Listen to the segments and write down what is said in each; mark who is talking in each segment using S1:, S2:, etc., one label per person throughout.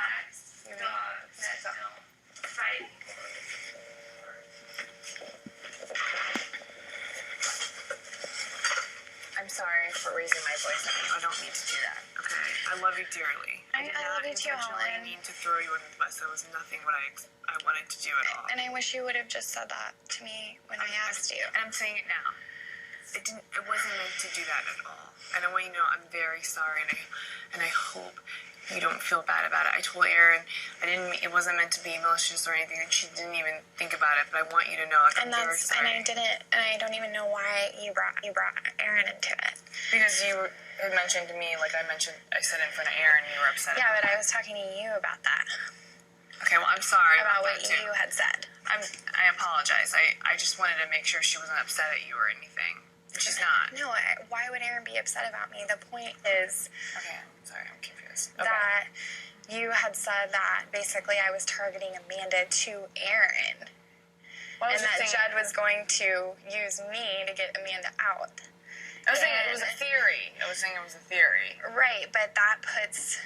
S1: cats, dogs, fighting.
S2: I'm sorry for raising my voice at you. I don't mean to do that, okay? I love you dearly.
S1: I love you too,
S2: intentionally
S1: Helen.
S2: mean to throw you under the bus. That was nothing what I wanted to do at all.
S1: And I wish you would have just said that to me when I asked you.
S2: And I'm saying it now. It wasn't meant to do that at all. And I want you to know I'm very sorry, and I hope you don't feel bad about it. I told Erin it wasn't meant to be malicious or anything, and she didn't even think about it. But I want you to know, like, I'm very sorry.
S1: And I don't even know why you brought Erin into it.
S2: Because you had mentioned to me, like I said in front of Erin, you were upset.
S1: Yeah, but I was talking to you about that.
S2: Okay, well, I'm sorry
S1: about what you had said.
S2: I apologize. I just wanted to make sure she wasn't upset at you or anything. She's not.
S1: No, why would Erin be upset about me? The point is...
S2: Okay, I'm sorry, I'm confused.
S1: That you had said that basically I was targeting Amanda to Erin. And that Judd was going to use me to get Amanda out.
S2: I was saying it was a theory.
S1: Right, but that puts...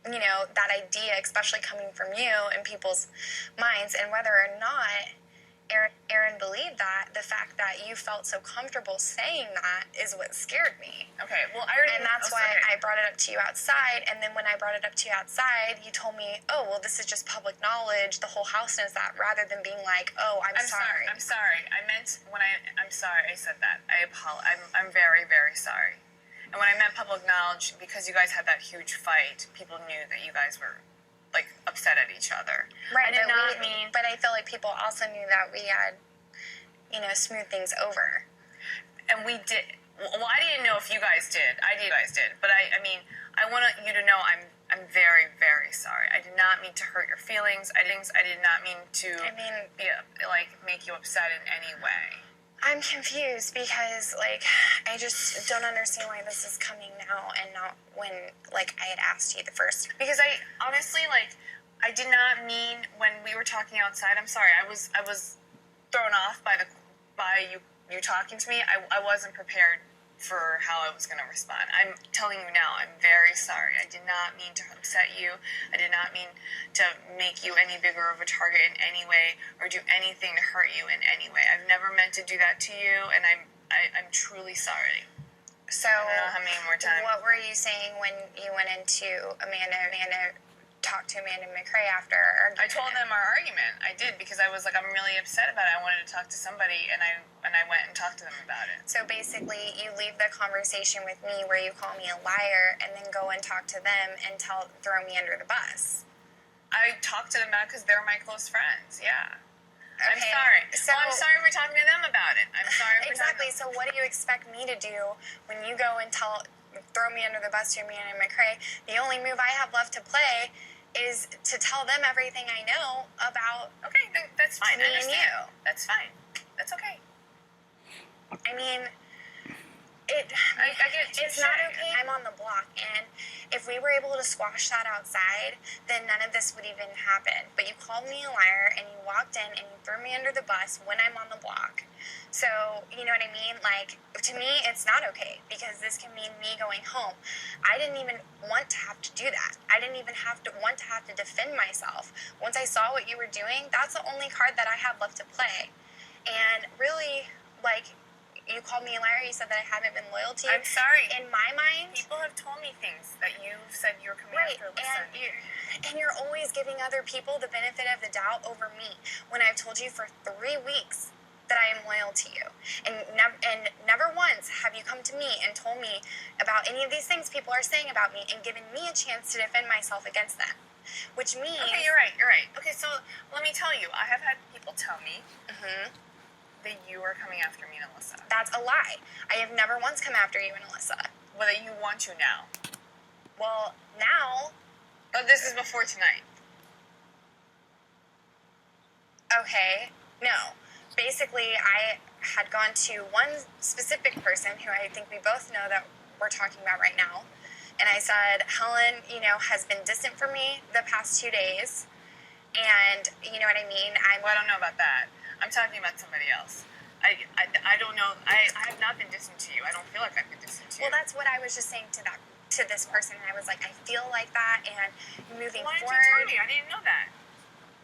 S1: that idea, especially coming from you, in people's minds, and whether or not Erin believed that, the fact that you felt so comfortable saying that is what scared me.
S2: Okay, well,
S1: and that's why I brought it up to you outside, and then when I brought it up to you outside, you told me, oh, well, this is just public knowledge, the whole house knows that, rather than being like, oh, I'm sorry.
S2: I'm sorry. I'm sorry I said that. I'm very, very sorry. And when I meant public knowledge, because you guys had that huge fight, people knew that you guys were, like, upset at each other.
S1: Right, but I feel like people also knew that we had, smoothed things over.
S2: And we did. Well, I didn't know if you guys did. I did. But I want you to know I'm very, very sorry. I did not mean to hurt your feelings. I did not mean to make you upset in any way.
S1: I'm confused because, I just don't understand why this is coming now and not when, I had asked you the first.
S2: Because I honestly, I did not mean when we were talking outside. I'm sorry. I was thrown off by you talking to me. I wasn't prepared for how I was going to respond. I'm telling you now, I'm very sorry. I did not mean to upset you. I did not mean to make you any bigger of a target in any way or do anything to hurt you in any way. I've never meant to do that to you, and I'm truly sorry.
S1: So,
S2: I don't know how many more times.
S1: What were you saying when you went into Amanda talked to Amanda McCrae after our argument?
S2: I told them our argument. I did, because I was like, I'm really upset about it. I wanted to talk to somebody, and I went and talked to them about it.
S1: So basically, you leave the conversation with me where you call me a liar and then go and talk to them and throw me under the bus.
S2: I talked to them about it because they're my close friends, yeah.
S1: Okay.
S2: I'm sorry. I'm sorry we're talking to them about it. I'm sorry we're
S1: Exactly. So what do you expect me to do when you go and throw me under the bus to Amanda McCrae? The only move I have left to play is to tell them everything I know about
S2: that's fine.
S1: me and you.
S2: That's fine. That's okay.
S1: I mean,
S2: I get
S1: it's not okay. I'm on the block, and if we were able to squash that outside, then none of this would even happen. But you called me a liar, and you walked in, and you threw me under the bus when I'm on the block. So, you know what I mean? To me, it's not okay, because this can mean me going home. I didn't even want to have to do that. I didn't even want to have to defend myself. Once I saw what you were doing, that's the only card that I have left to play. And really, you called me a liar. You said that I haven't been loyal to you.
S2: I'm sorry.
S1: In my mind,
S2: people have told me things that you said you're coming after Alyssa.
S1: And you're always giving other people the benefit of the doubt over me when I've told you for 3 weeks that I am loyal to you. And never once have you come to me and told me about any of these things people are saying about me and given me a chance to defend myself against them. Which means...
S2: Okay, you're right. Okay, so let me tell you. I have had people tell me... that you are coming after me and Alyssa.
S1: That's a lie. I have never once come after you and Alyssa.
S2: Well, that you want to now.
S1: Well, now...
S2: But this is before tonight.
S1: Okay, no. Basically, I had gone to one specific person who I think we both know that we're talking about right now. And I said, Helen, has been distant from me the past 2 days. And, you know what I mean?
S2: Well, I don't know about that. I'm talking about somebody else. I don't know. I have not been distant to you. I don't feel like I've been distant to you.
S1: Well, that's what I was just saying to to this person, and I was like, I feel like that, and moving
S2: Why didn't
S1: forward.
S2: you tell me? I didn't know that.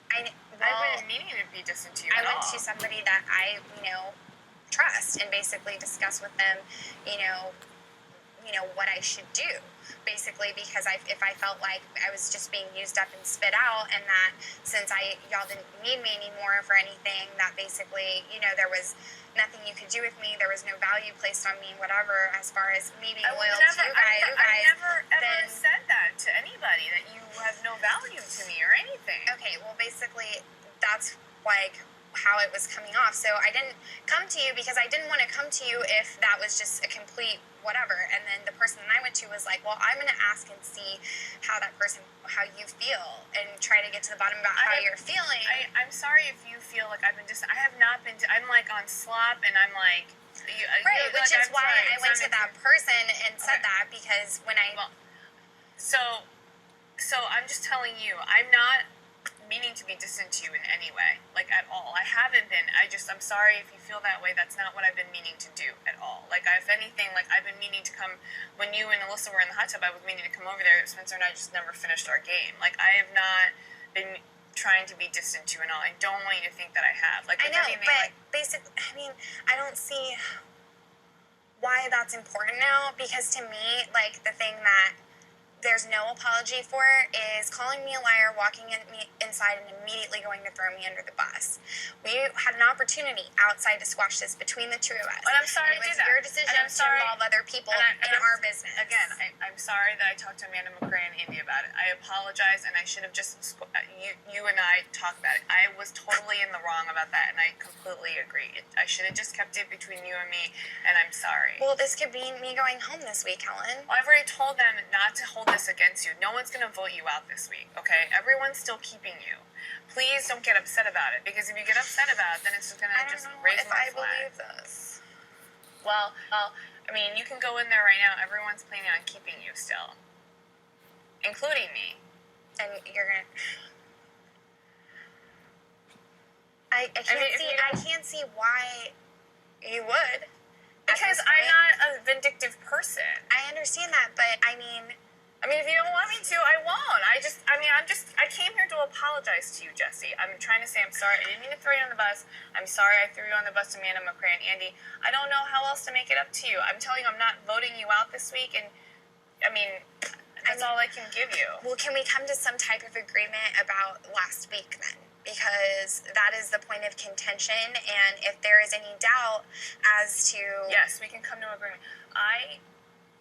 S1: I
S2: wasn't meaning to be distant to you
S1: I
S2: at
S1: went
S2: all.
S1: to somebody that I, trust, and basically discuss with them, what I should do, basically, because if I felt like I was just being used up and spit out, and that since y'all didn't need me anymore for anything, that basically, there was nothing you could do with me, there was no value placed on me, whatever, as far as me being loyal to you guys.
S2: I never ever said that to anybody, that you have no value to me or anything.
S1: Okay, well, basically, that's like how it was coming off. So I didn't come to you because I didn't want to come to you if that was just a complete whatever. And then the person that I went to was like, well, I'm going to ask and see how you feel, and try to get to the bottom about how you're feeling.
S2: I'm sorry if you feel like I've been I have not been, I'm like on slop, and I'm like,
S1: right, which is why I went to that person and said that, because when I...
S2: Well, so I'm just telling you, I'm not meaning to be distant to you in any way, like at all. I haven't been. I'm sorry if you feel that way. That's not what I've been meaning to do at all. Like, if anything, like, I've been meaning to come, when you and Alyssa were in the hot tub, I was meaning to come over there. Spencer and I just never finished our game. Like, I have not been trying to be distant to you and all. I don't want you to think that I have. Like,
S1: I know, but basically, I don't see why that's important now, because to me, like, the thing that there's no apology for is calling me a liar, walking inside, and immediately going to throw me under the bus. We had an opportunity outside to squash this between the two of us.
S2: But I'm sorry
S1: and
S2: to do
S1: that. It was your decision to involve other people in our business.
S2: Again, I'm sorry that I talked to Amanda McRae and Andy about it. I apologize, and I should have just, you and I talked about it. I was totally in the wrong about that, and I completely agree. I should have just kept it between you and me, and I'm sorry.
S1: Well, this could be me going home this week, Helen.
S2: Well, I've already told them not to hold this against you. No one's going to vote you out this week, okay? Everyone's still keeping you. Please don't get upset about it, because if you get upset about it, then it's just going to just raise my flag.
S1: I believe this.
S2: Well, I mean, you can go in there right now. Everyone's planning on keeping you still, including me.
S1: And you're going to... I can't see why you would.
S2: Because I'm not a vindictive person.
S1: I understand that, but I mean,
S2: if you don't want me to, I won't. I came here to apologize to you, Jessie. I'm trying to say I'm sorry. I didn't mean to throw you on the bus. I'm sorry I threw you on the bus to Amanda McRae and Andy. I don't know how else to make it up to you. I'm telling you, I'm not voting you out this week, and, that's all I can give you.
S1: Well, can we come to some type of agreement about last week, then? Because that is the point of contention, and if there is any doubt as to...
S2: Yes, we can come to an agreement. I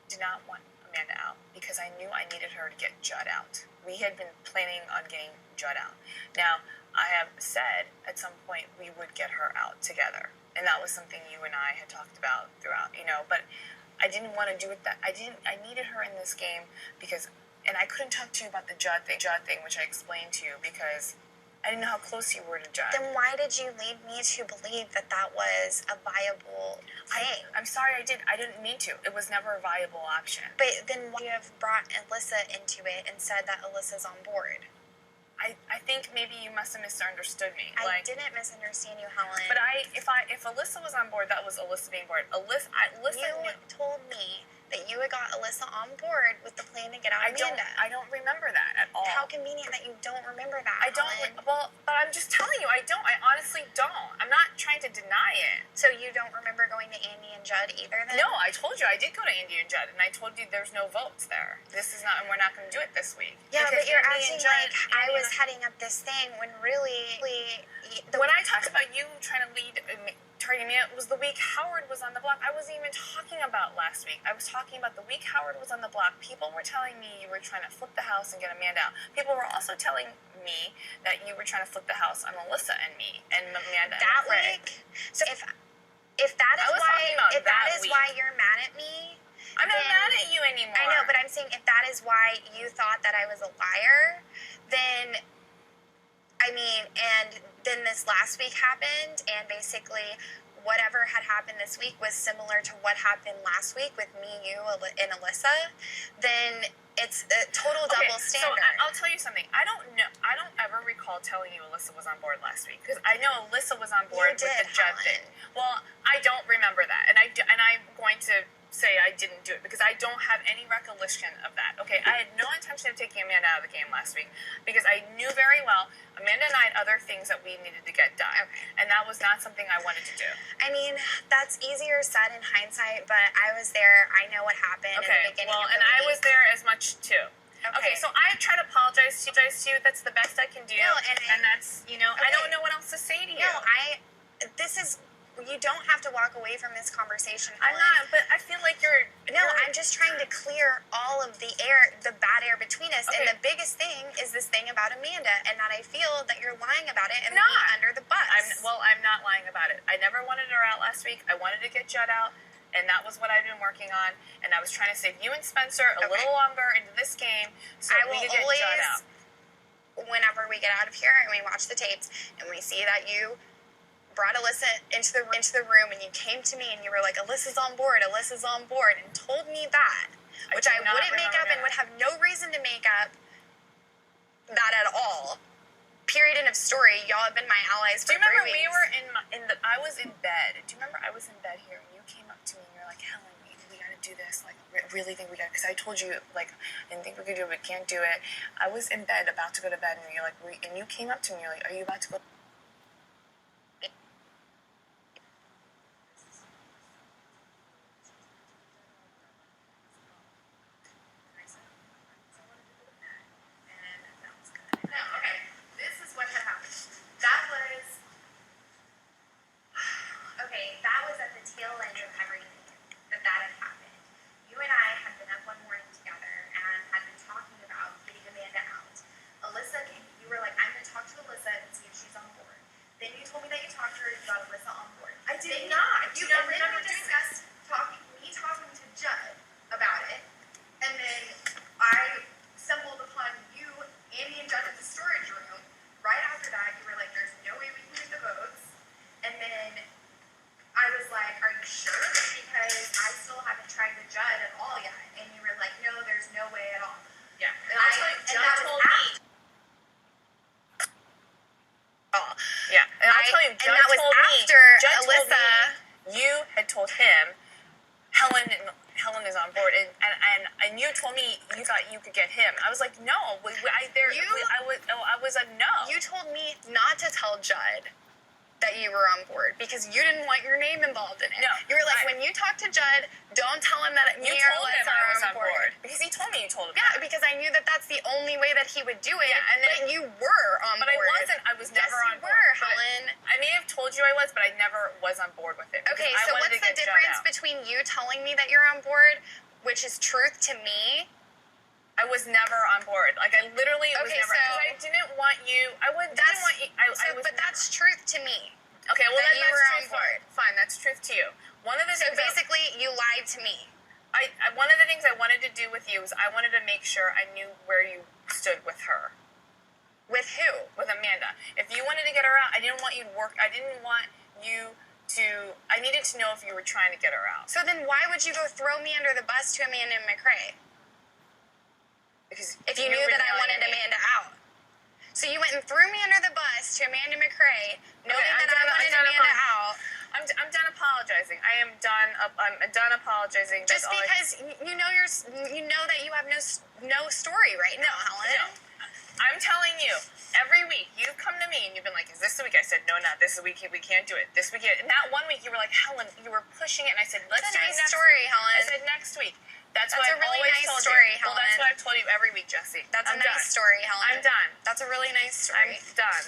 S2: did not want Amanda out because I knew I needed her to get Judd out. We had been planning on getting Judd out. Now, I have said at some point we would get her out together, and that was something you and I had talked about throughout, but I didn't want to do it I needed her in this game because, and I couldn't talk to you about the Judd thing, which I explained to you, because I didn't know how close you were to Judd.
S1: Then why did you lead me to believe that that was a viable thing?
S2: I'm sorry I didn't mean to. It was never a viable option.
S1: But then why you have brought Alyssa into it and said that Alyssa's on board?
S2: I think maybe you must have misunderstood me.
S1: I didn't misunderstand you, Helen.
S2: But if Alyssa was on board, that was Alyssa being bored.
S1: You told me that you had got Alyssa on board with the plan to get out Amanda.
S2: I don't remember that at all.
S1: How convenient that you don't remember that,
S2: I don't.
S1: Helen.
S2: Well, but I'm just telling you, I don't. I honestly don't. I'm not trying to deny it.
S1: So you don't remember going to Andy and Judd either, then?
S2: No, I told you I did go to Andy and Judd, and I told you there's no votes there. This is not, and we're not going to do it this week.
S1: Yeah,
S2: because
S1: but you're
S2: Andy
S1: acting
S2: and Judd,
S1: like I was heading up this thing when really...
S2: When I talked about you trying to lead... targeting me, it was the week Howard was on the block. I wasn't even talking about last week. I was talking about the week Howard was on the block. People were telling me you were trying to flip the house and get Amanda out. People were also telling me that you were trying to flip the house on Alyssa and me and Amanda.
S1: That week? So if that is why you're mad at me,
S2: I'm not mad at you anymore.
S1: I know, but I'm saying if that is why you thought that I was a liar, then and then this last week happened, and basically whatever had happened this week was similar to what happened last week with me, you, and Alyssa, then it's a total double standard.
S2: So I'll tell you something. I don't ever recall telling you Alyssa was on board last week, because I know Alyssa was on board with the Judd thing. Well, I don't remember that, and I'm going to say I didn't do it because I don't have any recollection of that. Okay, I had no intention of taking Amanda out of the game last week because I knew very well Amanda and I had other things that we needed to get done.
S1: Okay.
S2: And that was not something I wanted to do.
S1: I mean, that's easier said in hindsight, but I was there. I know what happened in the beginning of the
S2: and I
S1: week.
S2: was there as much too. Okay, so I try to apologize to you. That's the best I can do.
S1: No,
S2: and that's, I don't know what else to say to you.
S1: No, you don't have to walk away from this conversation,
S2: I'm
S1: Helen.
S2: not, but I feel like
S1: I'm just trying to clear all of the bad air between us.
S2: Okay.
S1: And the biggest thing is this thing about Amanda, and that I feel that you're lying about it and
S2: Not.
S1: being under the bus.
S2: I'm not lying about it. I never wanted her out last week. I wanted to get Judd out, and that was what I've been working on. And I was trying to save you and Spencer a little longer into this game so we could get Judd out.
S1: Whenever we get out of here and we watch the tapes and we see that you brought Alyssa into the room and you came to me and you were like, Alyssa's on board, and told me that, which I wouldn't make up and would have no reason to make up that at all. Period, end of story. Y'all have been my allies for 3 weeks.
S2: Do you remember we were I was in bed. Do you remember I was in bed here and you came up to me and you're like, Helen, we gotta do this. Like, really think we gotta, because I told you, like, I didn't think we could do it, we can't do it. I was in bed, about to go to bed, and you're like, and you came up to me, you're like, are you about to go?
S1: That was at the tail end of everything that had happened. You and I had been up one morning together and had been talking about getting Amanda out. You were like, I'm going to talk to Alyssa and see if she's on board. Then you told me that you talked to her and you got Alyssa on board.
S2: I did not.
S1: You never discussed talking to Judd about it. And then I stumbled upon you, Andy, and Judd in the storage room. Right after that, you were like, there's no way we can get the votes. And then I was like, are you sure? Because I still haven't tried with Judd at all yet. And you were like, no, there's no way at all.
S2: Yeah. And I'll tell you, Judd told me. Yeah. And I'll tell you, Judd
S1: that was
S2: told
S1: after
S2: me. Judd
S1: Alyssa.
S2: told me you had told him Helen is on board, and you told me you thought you could get him. I was like, no. I was a no.
S1: You told me not to tell Judd that you were on board because you didn't want your name involved in it.
S2: No.
S1: You were like, when you talk to Judd, don't tell him that
S2: You
S1: me or
S2: told him
S1: Alyssa
S2: I
S1: are
S2: was
S1: on board.
S2: because he told me you told him.
S1: Yeah,
S2: that.
S1: because I knew that that's the only way that he would do it.
S2: Yeah, and then,
S1: but you were on
S2: but
S1: board.
S2: I wasn't. I was never on board.
S1: Yes, you were, Helen.
S2: I may have told you I was, but I never was on board with it.
S1: Okay,
S2: I
S1: so
S2: wanted
S1: what's
S2: to
S1: the
S2: get Judd
S1: difference
S2: out.
S1: between you telling me that you're on board, which is truth to me?
S2: I was never on board. Like, I literally was never. Because I didn't want you. Didn't want you.
S1: But that's truth to me.
S2: Okay, well,
S1: that
S2: then
S1: you
S2: that's
S1: were on
S2: truth.
S1: board.
S2: Fine, that's truth to you. One of the
S1: So
S2: things
S1: basically, you lied to me.
S2: one of the things I wanted to do with you was I wanted to make sure I knew where you stood with her.
S1: With who?
S2: With Amanda. If you wanted to get her out, I didn't want you to work. I didn't want you to. I needed to know if you were trying to get her out.
S1: So then why would you go throw me under the bus to Amanda McRae?
S2: Because
S1: if you knew that I wanted Amanda out. So you went and threw me under the bus to Amanda McRae, knowing that I wanted Amanda out.
S2: I'm done apologizing. I'm done apologizing.
S1: Just because you know that you have no story right now, Helen.
S2: No. I'm telling you, every week you come to me and you've been like, "Is this the week?" I said, "No, not this week. We can't do it. This week." And that one week you were like, "Helen," you were pushing it, and I said, "Let's do it next
S1: story,
S2: week."
S1: Helen.
S2: I said, "Next week." That's what
S1: a
S2: I've
S1: really
S2: always
S1: nice
S2: told
S1: story,
S2: you.
S1: Helen.
S2: Well, that's what I've told you every week, Jessie.
S1: That's a nice story, Helen.
S2: I'm done.
S1: That's a really nice story.
S2: I'm done.